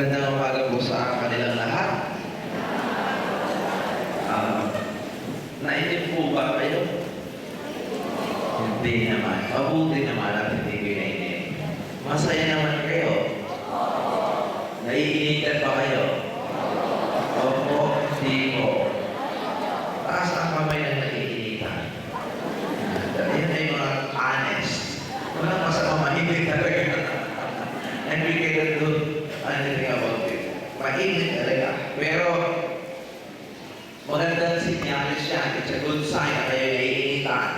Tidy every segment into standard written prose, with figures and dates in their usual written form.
Magandang umaga po sa kanilang lahat. Nainip po ba kayo? Hindi naman. Mabuti naman at hindi kayo nainip. Masaya naman kayo. Naiinitan ba kayo? Opo, hindi po. Taas ang kamay na naiinitan. Yan ay mga honest. Walang masama mainit talaga. And we cannot do anything about it. Mainit talaga. Pero, magandang sinyalis yan. It's a good sign na kayo naiinitan.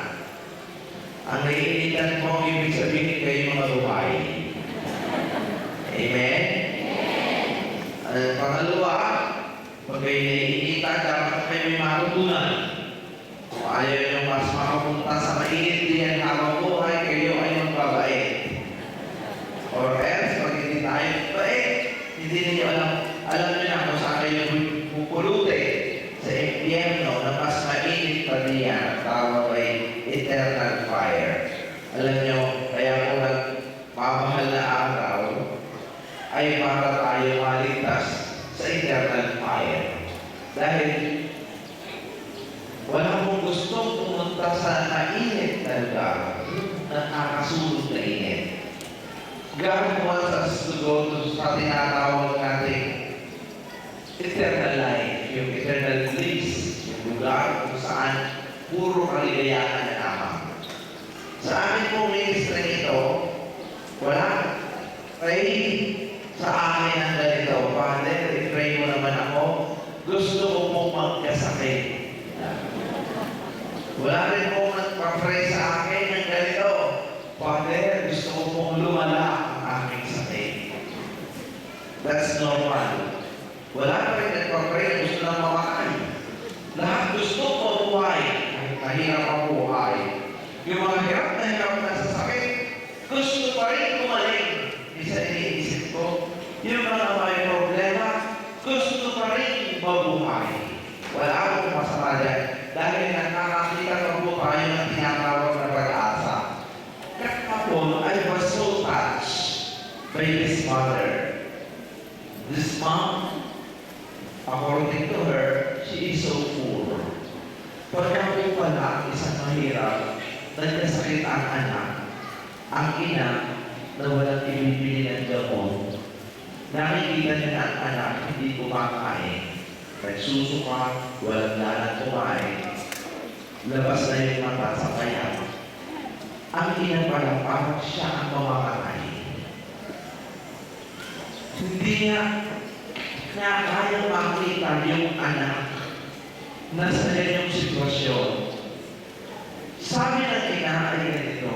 Ang naiinitan mo, ibig sabihin kayo mga buhay. Amen? Pangalawa, pag kayo naiinitan, dapat kayo may matutunan. Kung ayaw nyo mas makapunta sa mainit din habang buhay, kayo ay magbabait. Or else, pag hindi tayo bait, hindi ninyo alam nyo na kung saan kayo pupulutin sa impyerno na mas mainit pa niya, tawag ay eternal fire. Alam nyo, kaya kung nagmamahal na araw, ay para tayo maligtas sa eternal fire. Dahil wala mong gustong pumunta sa mainit na lugar, nakakasulog na init. God wants us to go to sa tinatawag natin eternal life, yung eternal bliss, yung lugar kung saan puro kaligayahan na naman. Sa amin pong ministry ito, wala. Pray sa amin ang ganito, Father, i-pray mo naman ako, gusto ko pong magkasakit. Wala rin pong nagpa-pray sa akin ng ganito, Father, gusto ko pong lumala ang aking sakit. That's normal. Wala pa rin nagpa-pray, gusto lang mamakan. Lahat gusto ko buhay. Mahirap ang buhay. Yung mga hirap na sa sakit, gusto pa rin kumaling. Isa iniisip ko, yung mga may problema, gusto pa rin mabuhay. Wala akong masama dyan. Dahil nakakakita pa po tayo ng tinatawag na pag-asa. Kahapon, I was so touched by this mother. This mom, according to her, she is so poor. Pagka po pala isang mahirap, nagkasakit ang anak, ang ina na walang ibibili ng gamot, nakikita niya na ang anak hindi kumakain, nagsusuka, walang lalang kumain, labas na yung mata sa kaya. Ang ina pala parang siya ang mamamatay. Hindi niya kaya makita yung anak na sa ganyang sitwasyon. Sabi ng ina ay ganito,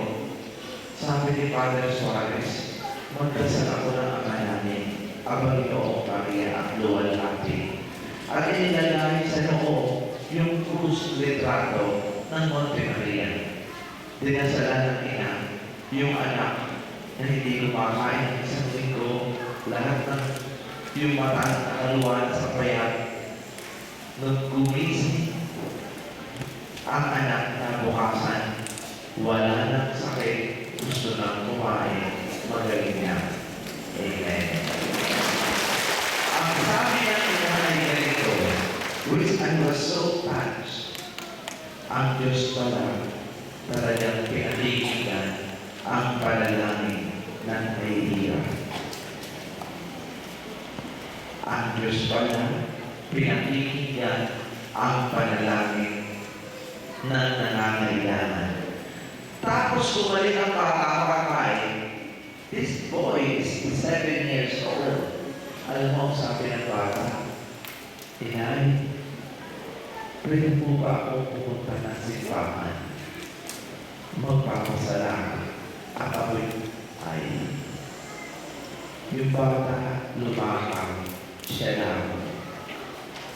sabi ni Father Suarez, magdasal ako ng ama namin, abang ito Maria ang luwalhati. At inilalagay sa noo yung krus litrato ng Monte Maria. Dinasalan ng ina yung anak na hindi kumakain ng isang linggo, lahat ng yung mata na nakaluwan sa payat. Nung gumising ang anak na bukasan, wala nang sakit, gusto nang kumain, magaling niya. Amen. Ang sabi ng ina ay ganito, which I was so touched, ang Diyos pala talagang pinatigilan ang panalangin ng nahihirap. Ang Diyos pala pinatigilan ang panalangin ng nangangailangan. Tapos bumalik ang bata patay. This boy is 7 years old. Alam mo, sabi ng bata, Inay, pwede po ba ako pumunta ng simbahan? Magpapasalamat at ako'y ay. Yung bata lumakang siya lang.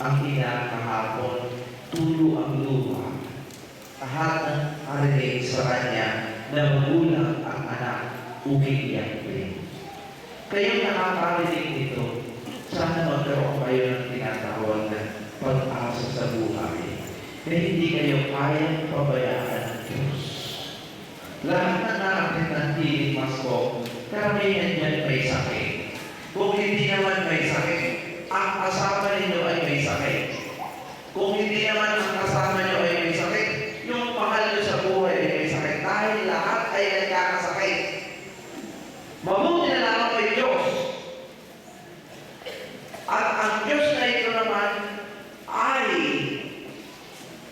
Ang ina kahapon, tulo ang luha. Lahat ng arinig sa kanya na magulang ang anak, umiiyak din. Kayong nakakarinig nito, sana magkaroon kayo ng tinatawag na pag-asa sa buhay. Kaya hindi kayo kayang pabayaan ng Diyos. Lahat na natin ng tiling Pasko, karamihan yan may sakit. Kung hindi naman may sakit, ang kasama ninyo ay may sakit. Kung hindi naman ang kasama nyo ay may sakit, yung mahal nyo sa buhay ay may sakit. Dahil lahat ay nagkakasakit. Mabuti na lang kay Diyos. At ang Diyos na ito naman ay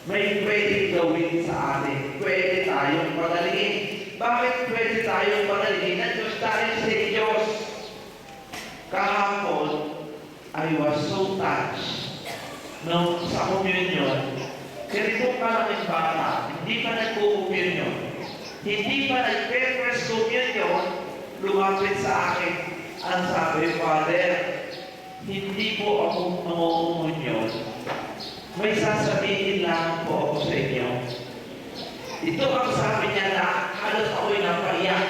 may pwedeng gawin sa atin. Pwede tayong pagalingin. Bakit pwede tayong pagalingin ng Diyos? Dahil sa Diyos. Kahapon, I was so touched nung sa communion, ganito pa lang bata, hindi pa nagpo-communion, hindi pa nag-first communion, lumapit sa akin, ang sabi, Father, hindi po ako mamumumunyon. May sasabihin lang po ako sa inyo. Ito ang sabi niya na halos ako'y napaiyak.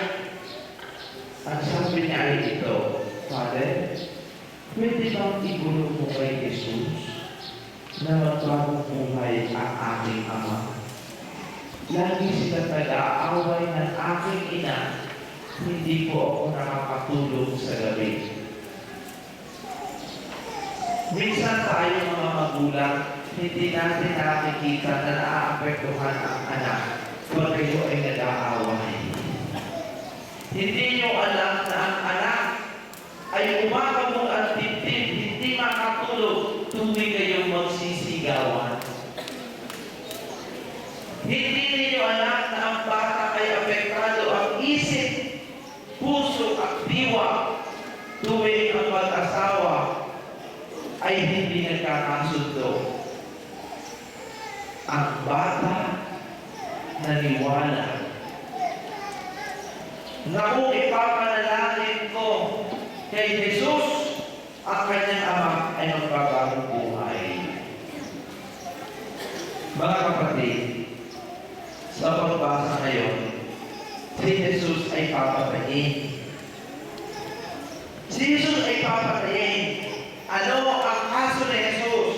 Ang sabi niya ay ito, Father, pwede bang igulo mo kay Jesus na magpapang buhay ang aking ama? Lagi sila nag-aaway ng aking ina, hindi po ako nakakatulog sa gabi. Minsan tayo mga magulang, hindi natin nakikita na naaapektuhan ang anak pag kayo ay nag-aaway. Hindi nyo alam na ang anak ay umakabog ang dibdib, hindi makatulog tuwing kayong magsisigawan. Hindi ninyo alam na ang bata ay apektado ang isip, puso at diwa tuwing ang mag-asawa ay hindi nagkakasundo. Ang bata naniwala na kung ipapanalangin ko kay Jesus, ang kanyang ama ay magbabagong buhay. Mga kapatid, sa pagbasa ngayon, si Jesus ay papatayin. Si Jesus ay papatayin. Ano ang kaso ni Jesus?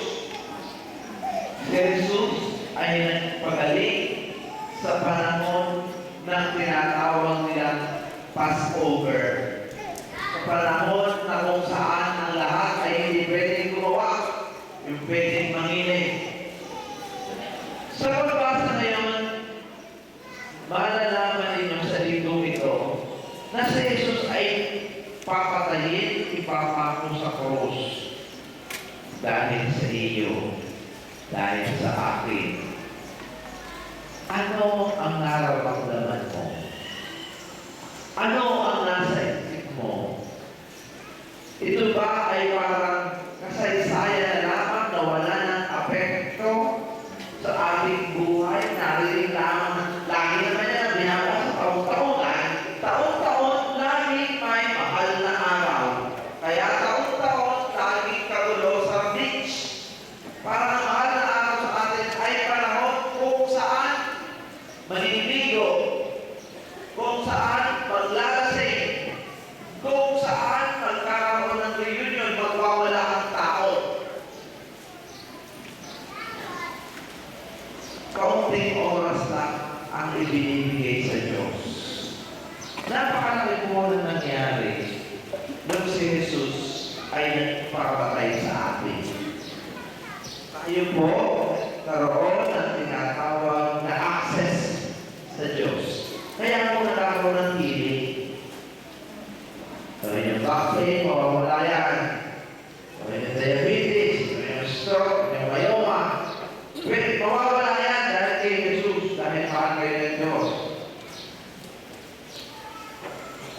Si Jesus ay nagpagaling sa panahon ng tinatawag nilang Passover. Sa panahon na kung saan ang lahat ay hindi pwedeng gumawa, yung pwedeng manginig. Sa pagbasa ngayon, malalaman ninyo sa linggo ito na si Jesus ay papatayin, ipapako sa krus. Dahil sa iyo, dahil sa akin. Ano ang nararamdaman mo? Ano ang nasa isip mo? Ito ba ay parang kasaysayan na lamang na wala ng apekto sa ating buhay? Narinig lamang, lagi naman yan, binawa sa taon-taon. Taon-taon, laging may mahal na araw. Kaya taon-taon, laging kagulo sa beach. Para ang mahal na araw sa atin ay panahon kung saan maninigo, kung saan maglalasing, kung saan magkakaroon ng reunion, magwawala ang tao. Kaunting oras lang ang ibinibigay sa Diyos. Napakalaki po na nangyari nung si Jesus ay nagpapatay sa atin. Tayo po karoon ng tinatawag na access sa Diyos. Kaya po nagkakaroon ng healing. Kaya yung vaccine, mawawala yan. Kaya yung diabetes, kaya yung stroke, kaya yung myoma. Mawawala yan dahil kay Jesus, dahil mahal kayo ng Diyos.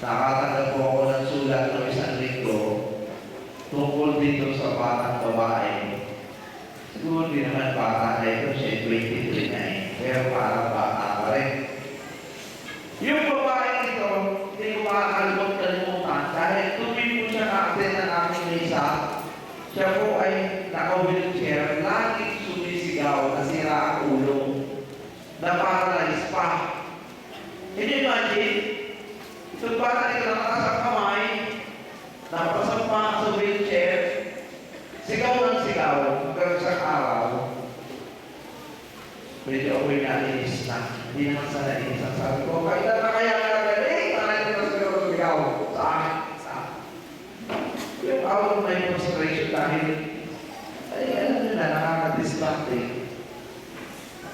Nakatanggap po ako ng sulat ng isang linggo tungkol dito sa batang babae. Siguro di naman bata na ito, siya 23 na eh. Pero parang bata pa rin. Yung babae nito, hindi ko makakalimutan dahil tuwing po siya na-attend ng aming misa, siya po ay naka-wheelchair, laging sumisigaw, nasira ang ulo, na-paralyze pa. Can you imagine? Itong bata nito nakasang kamay, napasang pa sa wheelchair, sigaw ng sigaw, hanggang isang araw, medyo ako'y nainis na. Hindi naman sa nainis. Ang sabi ko, kailan na kaya nagaling? Parang ito na siguro sigaw sa akin.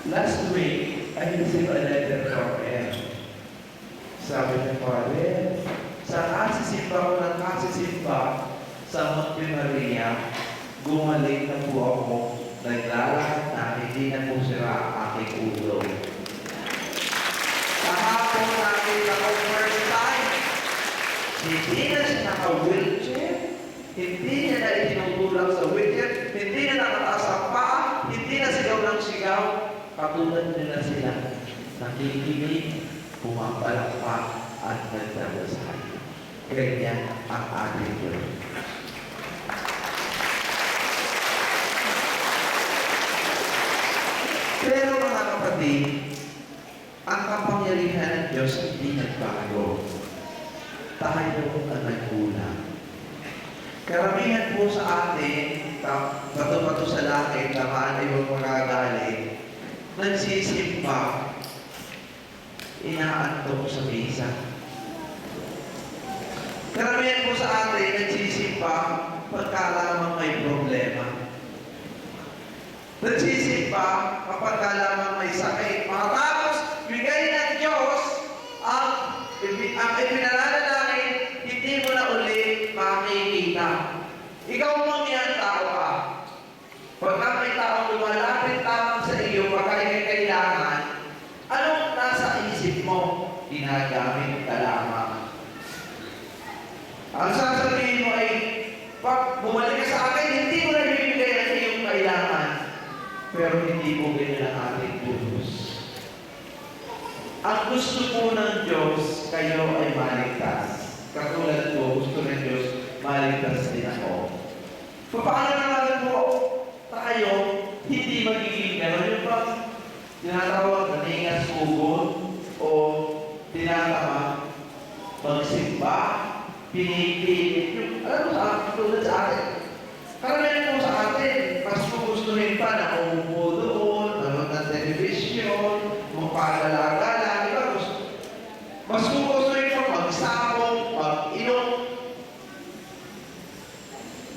Last week, I received a letter from him. Sabi niya, Father, sa kasisimba ko ng kasisimba sa Monte Maria, gumaling na po ako, naglalakad na, hindi na po sira ang aking ulo. Kahapon natin ako first time, hindi na siya naka-wheelchair, hindi niya na itinutulak sa wheelchair, hindi na nakataas ang paa, hindi na sigaw ng sigaw, katulad nila sila, nakikinig, pumapalakpak at nagdadasal. Ganyan ang ating Diyos. Pero mga kapatid, ang kapangyarihan ng Diyos hindi nagbago. Tayo ang nagkulang. Karamihan po sa atin, pato-pato sa langit, tamaan ibang magagaling, nagsisimba, inaantok sa misa. Karamihan po sa atin, nagsisimba, pagka lamang may problema. Nagsisimba, kapag lamang may sakit. Matapos, bigay ng Diyos ang ipinalalangin, hindi mo na ulit makikita. Ikaw mong yan, tao ka. Pagka may taong lumalapit lamang sa iyo, pagka kailangan, anong nasa isip mo? Ginagamit ka lamang. Ang sasabihin mo ay, pag bumalik ka sa akin, hindi mo na ibibigay ang iyong kailangan. Pero hindi po ganyan ang ating Diyos. Ang gusto po ng Diyos, kayo ay maligtas. Katulad ko, gusto ng Diyos, maligtas din ako. Paano naman po tayo hindi magiging gano'n? Yung bang tinatawag na ningas ugon o tinatawag magsimba, pinipilit yung, alam mo sa tulad sa atin. Karamihan po sa atin, mas gugustuhin pa na umupo doon, nanonood ng television, magpagala-gala, di ba? Mas gugustuhin pa magsabong, mag-inom,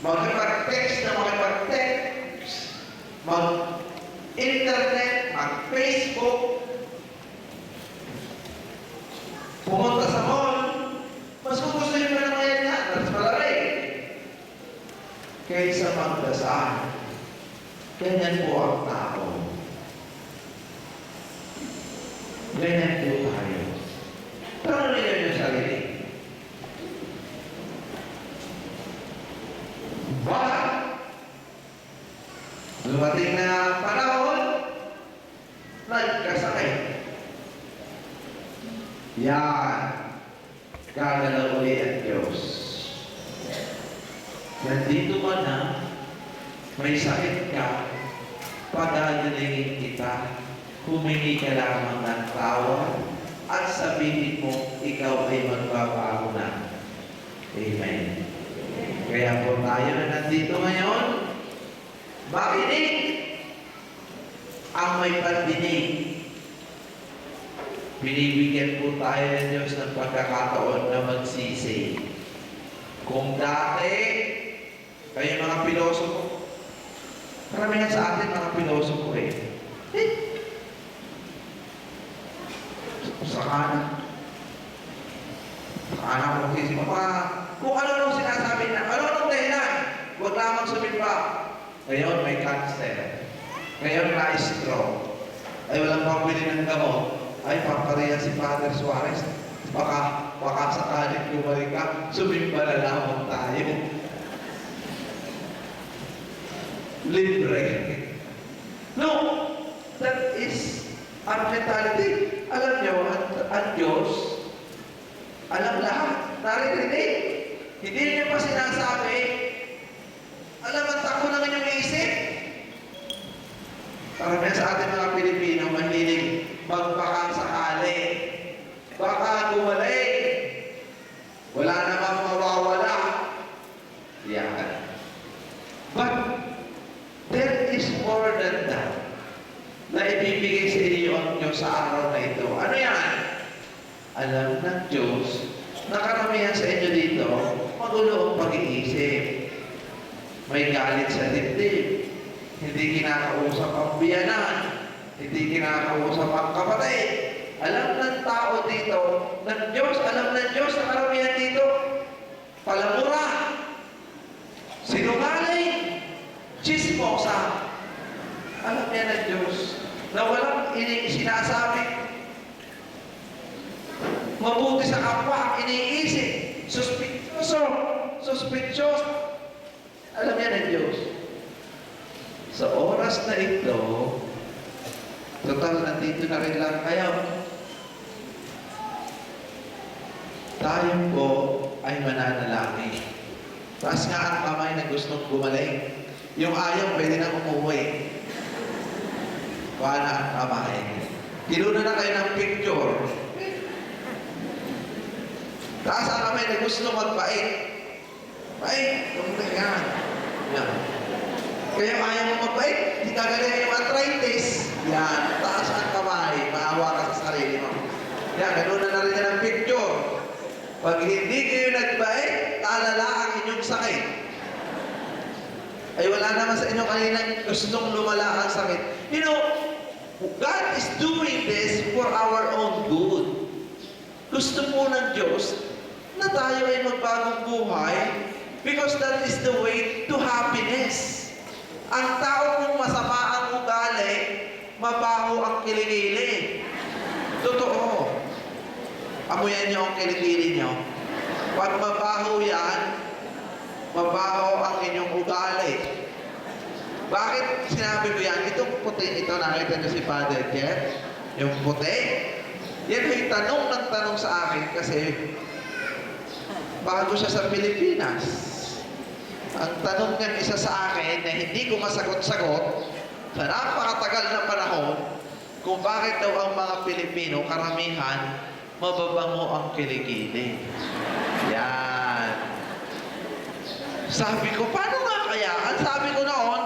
makipag-text na makipag-text, mag-internet, mag-Facebook, pumunta sa mall, mas gugustuhin pa naman yan yan, mas malamig. Kaysa magdasal. Ganyan po ang tao. Ganyan po tayo. Tanong niyo yung sarili. Bakit? Dumating na panahon, nagkasakit. Yan. Gagalaw ulit ang Diyos. Nandito ka na, may sakit ka, padadalingin kita, humingi ka lamang ng tawad, at sabihin mo, ikaw ay magbabago na. Amen. Kaya po tayo na nandito ngayon, makinig ang may pandinig. Binibigyan po tayo ng Diyos ng pagkakataon na magsisi. Kung dati, kayo mga pilosopo, karamihan sa atin mga pilosopo sa kanan. Sa kanan ko magsisi. Kung ano sinasabi na, ano dahilan, huwag lamang sumimba. Ngayon may cancer. Ngayon may stroke. Ay walang pambili ng gamot. Ay papareha si Father Suarez. Baka sakaling lumalik ka, sumimba na lamang tayo. Libre. No, that is our mentality. Alam niyo, ang Diyos, alam lahat, naririnig. Hindi niyo pa sinasabi, alam at ako lang inyong isip. Karamihan sa ating mga Pilipino, mahilig magbakang sakali. Baka gumalik. Wala namang mawawala. Yan. But, there is more than that na ibibigay sa inyo ang Diyos sa araw na ito. Ano yan? Alam ng Diyos na karamihan sa inyo dito, magulo ang pag-iisip. May galit sa dibdib. Hindi kinakausap ang biyanan. Hindi kinakausap ang kapatid. Alam ng tao dito, ng Diyos, alam ng Diyos na karamihan dito, palamura, sinungaling, chismosa. Alam niya ng Diyos na walang sinasabi. Mabuti sa kapwa, iniisip, suspicious. Alam niya ng Diyos. Sa oras na ito, total, nandito na rin lang kayo. Tayo po ay mananalangin. Taas nga ang kamay na gustong gumaling. Yung ayaw, pwede na umuwi. Kuha na ang kamay. Kiluna na kayo ng picture. Taas ang kamay na gusto magbait. Bait. Yan. Yan. Kaya ayaw mo magbait, hindi kagaling yung arthritis. Yan. Taas ang kamay. Maawa ka sa sarili mo. Yan. Ganun na rin yan ang picture. Pag hindi kayo nagbait, talala ang inyong sakit. Ay wala naman sa inyo kanina gustong lumala ang sakit. You know, God is doing this for our own good. Gusto po ng Diyos na tayo ay magbagong buhay because that is the way to happiness. Ang tao kung masama ang ugali, mabaho ang kilikili. Totoo. Amuyan niyo ang kilikili niyo. Pag mabaho yan, mabaho ang inyong ugali. Bakit sinabi ko yan? Itong puti ito, nakita niyo si Father Jeff? Yung puti? Yan ay tanong ng tanong sa akin kasi bago siya sa Pilipinas. Ang tanong niya isa sa akin na hindi ko masagot-sagot sa napakatagal na panahon kung bakit daw ang mga Pilipino, karamihan, mababango ang kilikili. Yan. Sabi ko, paano nga kaya? Ang sabi ko noon,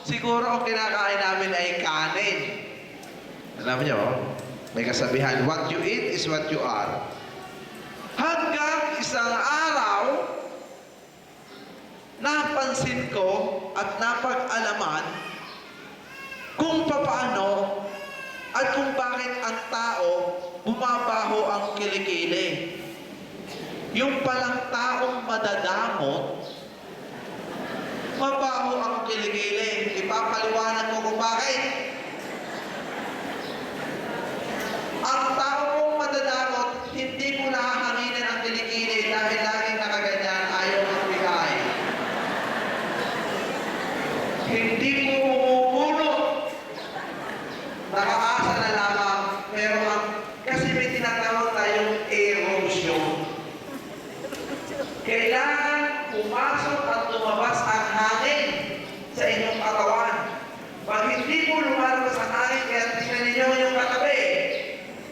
siguro ang kinakain namin ay kanin. Alam niyo, may kasabihan, what you eat is what you are. Hanggang isang araw, napansin ko at napag-alaman kung paano at kung bakit ang tao bumabaho ang kilikili. Yung palang taong madadamot, mabaho ang kilikili. Ipapaliwanag ko kung bakit. Ang taong madadamot, hindi mo nahahanginin ang kilikili dahil laging nakaganyan, ayaw magbigay. Hindi mo umubulot. Nakakasa na lamang, pero kasi may tinatawag tayong erosion. Kailangan pumasok at lumabas ang hangin sa inyong katawan. Pag hindi mo lumalabas ang hangin, kaya tingnan ninyo yung katabi.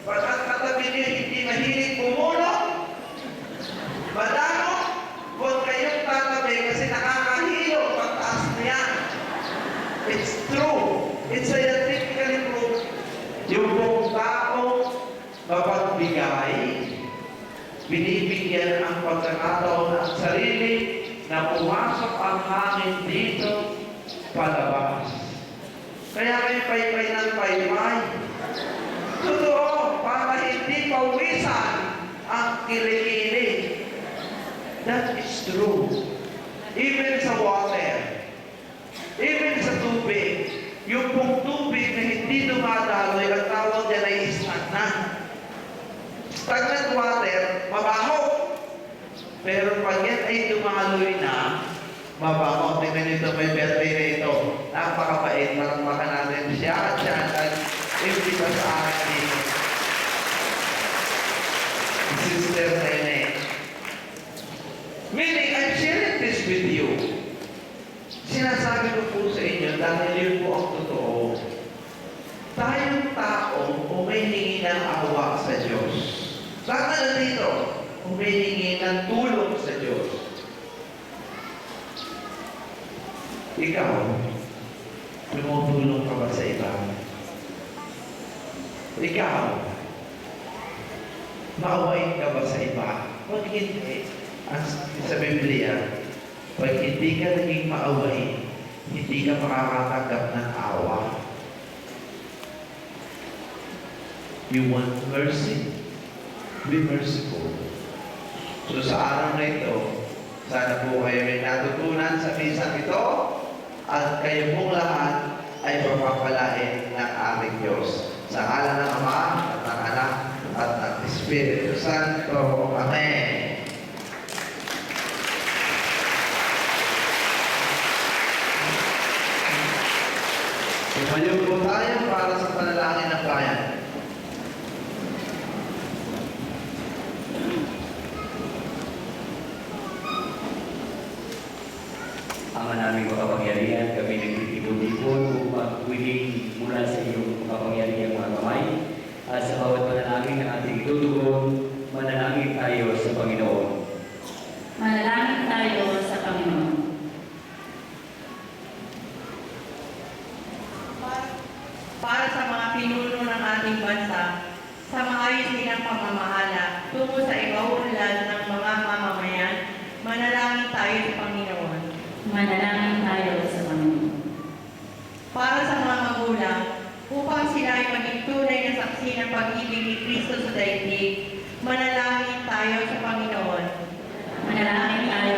Pag ang katabi niyo hindi mahilig bumulot, madano, huwag kayong tatabi kasi nakakahilo pagtaas niya. It's true. It's scientifically proved. Yung buong tao mapagbigay, binibigyan ang pagkakataon ng sarili na pumasok ang hangin dito palabas. Kaya may paypay ng paypay. Totoo, para hindi pawisan ang kilikili. That is true. Even sa water, even sa tubig, yung pong tubig na hindi dumadaloy, ang tawag niya ay stagnant. Stagnant water, mabaho. Pero pag yan ay dumaloy na, mabaho. Tingnan nito, may birthday na ito. Napakabait, maramdaman natin siya at siya at hindi pa sa akin dito. Sister Rene. Meaning, I'm sharing this with you. Sinasabi ko po sa inyo dahil yun po ang totoo. Tayong tao, humihingi ng awa sa Diyos. Saan na dito? Humihingi ng tulong sa Diyos. Ikaw, tumutulong ka ba sa iba? Ikaw, maawain ka ba sa iba? Pag hindi, sa Biblia, pag hindi ka naging maawain, hindi ka makakatanggap ng awa. You want mercy? Be merciful. So sa araw na ito, sana po kayo may natutunan sa misang ito at kayo pong lahat ay papapalain ng aming Diyos. Sa ngalan ng Ama at ng Anak at ng Espiritu Santo. Amen. Tumayo po tayo para sa panalangin ng bayan. Ama naming makapangyarihan, kami nagtitipon-tipon upang huling mula sa iyong makapangyarihan mga kamay. At sa bawat panalangin na ating itutugon, manalangin tayo sa Panginoon. Manalangin tayo sa Panginoon. Para sa mga pinuno ng ating bansa, sa maayos nilang pamamahala tungo sa ikaunlad ng mga mamamayan, manalangin tayo sa Panginoon. Manalangin tayo sa Panginoon. Para sa mga magulang, upang sila ay maging tunay na saksi ng pag-ibig ni Kristo sa daigdig, manalangin tayo sa Panginoon. Manalangin tayo